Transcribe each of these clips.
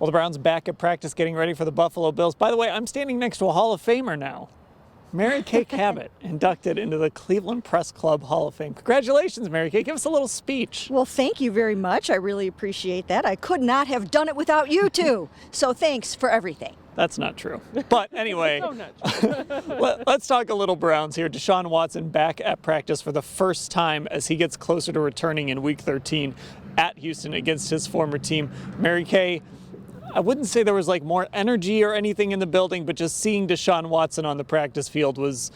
Well, the Browns back at practice getting ready for the Buffalo Bills. By the way, I'm standing next to a Hall of Famer now. Mary Kay Cabot, inducted into the Cleveland Press Club Hall of Fame. Congratulations, Mary Kay. Give us a little speech. Well, thank you very much. I really appreciate that. I could not have done it without you two. So thanks for everything. That's not true. But anyway, let's talk a little Browns here. Deshaun Watson back at practice for the first time as he gets closer to returning in Week 13 at Houston against his former team. Mary Kay, I wouldn't say there was like more energy or anything in the building, but just seeing Deshaun Watson on the practice field was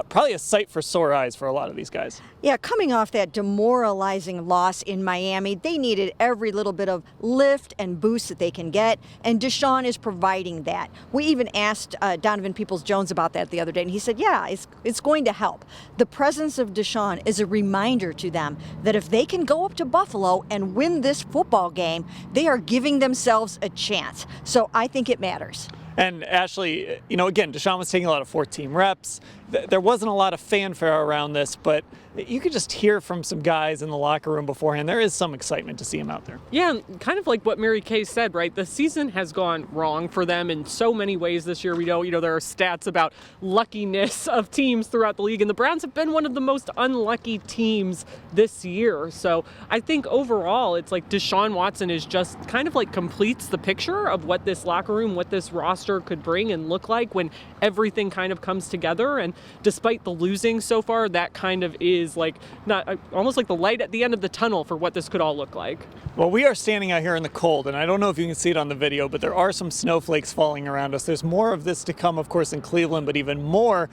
probably a sight for sore eyes for a lot of these guys. Yeah, coming off that demoralizing loss in Miami, they needed every little bit of lift and boost that they can get, and Deshaun is providing that. We even asked Donovan Peoples-Jones about that the other day, and he said, yeah, it's going to help. The presence of Deshaun is a reminder to them that if they can go up to Buffalo and win this football game, they are giving themselves a chance. So I think it matters. And Ashley, again, Deshaun was taking a lot of 14 reps. There wasn't a lot of fanfare around this, but you could just hear from some guys in the locker room beforehand. There is some excitement to see him out there. Yeah, kind of like what Mary Kay said, right? The season has gone wrong for them in so many ways this year. We know, there are stats about luckiness of teams throughout the league, and the Browns have been one of the most unlucky teams this year. So I think overall, it's like Deshaun Watson is just kind of like completes the picture of what this locker room, what this roster could bring and look like when everything kind of comes together. And despite the losing so far, that kind of is like not almost like the light at the end of the tunnel for what this could all look like. Well, we are standing out here in the cold, and I don't know if you can see it on the video, but there are some snowflakes falling around us. There's more of this to come, of course, in Cleveland, but even more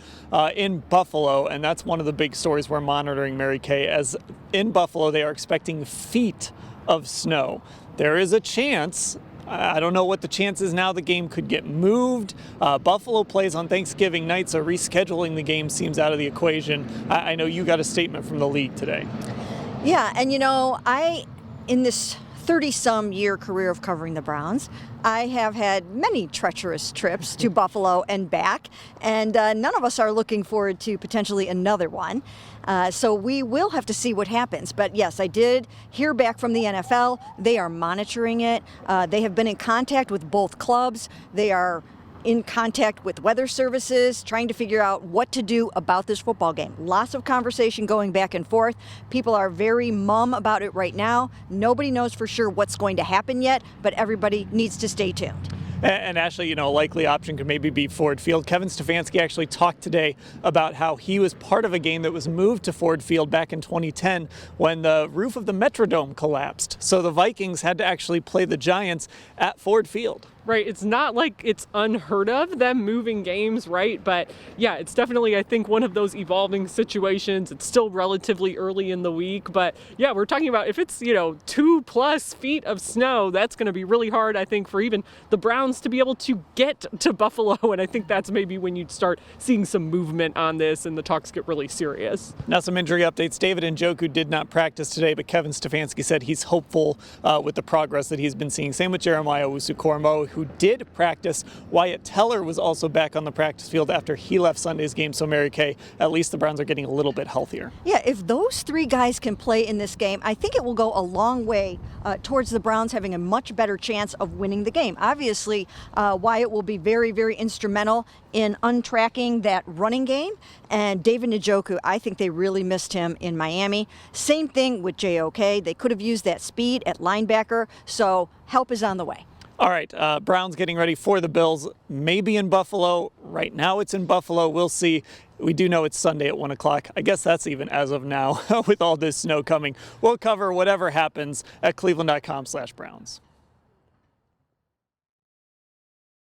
in Buffalo, and that's one of the big stories we're monitoring, Mary Kay, as in Buffalo they are expecting feet of snow. There is a chance, I don't know what the chance is now, the game could get moved. Buffalo plays on Thanksgiving night, so rescheduling the game seems out of the equation. I know you got a statement from the league today. Yeah, and in this 30-some year career of covering the Browns, I have had many treacherous trips to Buffalo and back, and none of us are looking forward to potentially another one. So we will have to see what happens. But yes, I did hear back from the NFL. They are monitoring it. They have been in contact with both clubs. They are in contact with weather services, trying to figure out what to do about this football game. Lots of conversation going back and forth. People are very mum about it right now. Nobody knows for sure what's going to happen yet, but everybody needs to stay tuned. And Ashley, a likely option could maybe be Ford Field. Kevin Stefanski actually talked today about how he was part of a game that was moved to Ford Field back in 2010 when the roof of the Metrodome collapsed. So the Vikings had to actually play the Giants at Ford Field. Right, it's not like it's unheard of, them moving games, right? But yeah, it's definitely, I think, one of those evolving situations. It's still relatively early in the week, but yeah, we're talking about if it's, 2+ feet of snow, that's going to be really hard, I think, for even the Browns to be able to get to Buffalo, and I think that's maybe when you'd start seeing some movement on this and the talks get really serious. Now some injury updates. David Njoku did not practice today, but Kevin Stefanski said he's hopeful with the progress that he's been seeing. Same with Jeremiah Owusu-Koramoah, who did practice. Wyatt Teller was also back on the practice field after he left Sunday's game. So Mary Kay, at least the Browns are getting a little bit healthier. Yeah, if those three guys can play in this game, I think it will go a long way towards the Browns having a much better chance of winning the game. Obviously, Wyatt will be very, very instrumental in untracking that running game. And David Njoku, I think they really missed him in Miami. Same thing with JOK. They could have used that speed at linebacker, so help is on the way. All right, Browns getting ready for the Bills, maybe in Buffalo. Right now it's in Buffalo. We'll see. We do know it's Sunday at 1 o'clock. I guess that's even as of now with all this snow coming. We'll cover whatever happens at cleveland.com/Browns.